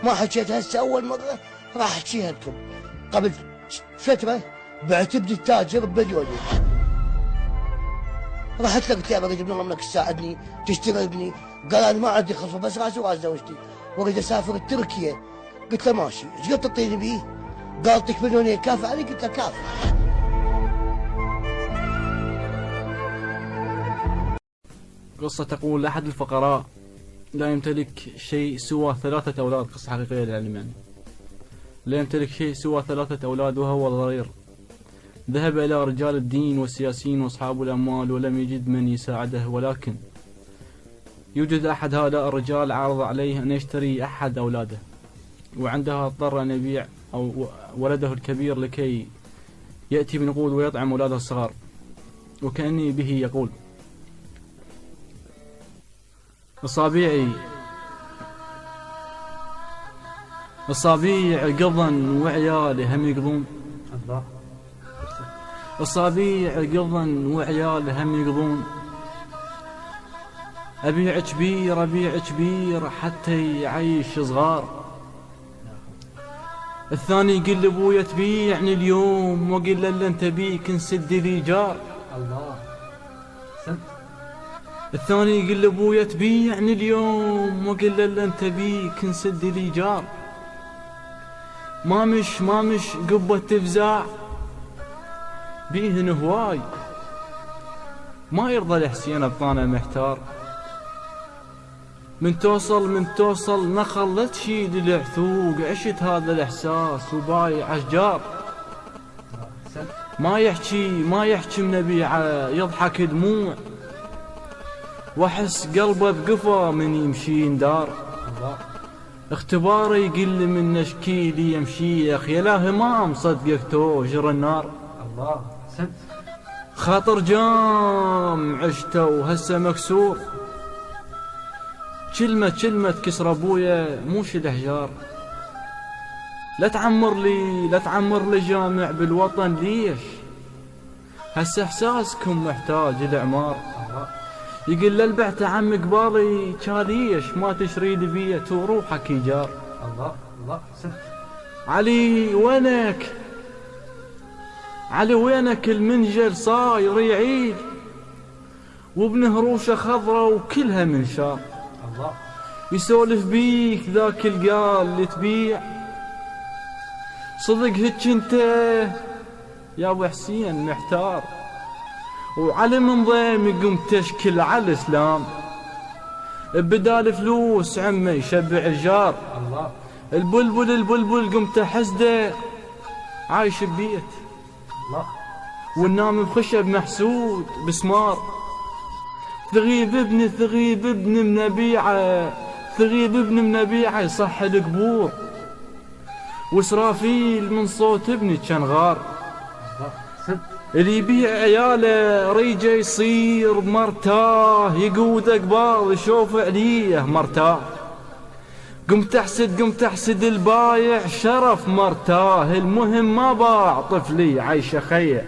ما حكيت هسه أول مرة راح أحكيها لكم. قبل فترة بعت ابني التاجر بمليونين. رحت له قلت له اريد من الله منك تساعدني تشتري ابني. قال انا ما عندي خلفه بس راسي وراس زوجتي واريد اسافر تركيا. قلت له ماشي، ايش قد تعطيني بيه؟ قال اعطيك مليونين كافي علي؟ قلت له كافي. قصة تقول أحد الفقراء لا يمتلك شيء سوى 3 أولاد. قصة حقيقية للعلم يعني. لا يمتلك شيء سوى 3 أولاد وهو ضرير. ذهب إلى رجال الدين والسياسيين وأصحاب الأموال ولم يجد من يساعده، ولكن يوجد أحد هؤلاء الرجال عرض عليه أن يشتري أحد أولاده، وعندها اضطر أن يبيع أو ولده الكبير لكي يأتي بنقود ويطعم أولاده الصغار. وكأني به يقول: أصابيع قضن وعيالي هم يقضون. أصابيع قضن وعيالي هم يقضون. أبيع كبير أبيع كبير حتى يعيش صغار. الثاني يقول لأبويا تبيعني اليوم، وقل له انت بيك نسد لي جار. الثاني يقول لأبويا تبيعني اليوم، وقل له انت بيك نسد لي جار. ما مش قبة تفزاع بيهن هواي، ما يرضى الحسين ابطانه محتار. من توصل نخل لا تشيد العثوق، عشت هذا الاحساس وبايع اشجار. ما يحكي من نبيعه، يضحك دموع واحس قلبه بقفا من يمشي يندار. اختباري يقل من نشكيلي يا مشيخ، يا لا همام صدقك توجر النار. خاطر جام عشته وهسه مكسور، كلمة كسر ابويا موش الاحجار. لا تعمر لي جامع بالوطن ليش؟ هسه احساسكم محتاج الاعمار. يقول له البعت عم قبالي كاليش، ما تشري لي بيت وروحك يجار. الله علي وينك المنجل صاير يعيد، وابنه روشه خضرة وكلها منشار. يسولف بيك ذاك القال اللي تبيع، صدق هيك انت يا ابو حسين محتار. وعلى منظيم يقوم تشكل على الاسلام، بدال فلوس عمه يشبع الجار. البلبل قم تحسده عايش ببيت، والنام بخشب محسود بسمار. ثغيب ابن منبيعه يصح القبور، واسرافيل من صوت ابني كان غار. اللي يبيع عياله ريجه يصير مرتاه، يقود اقبال يشوف عليه مرتاه. قمت احسد البايع شرف مرتاه، المهم ما باع طفلي عيشه خير.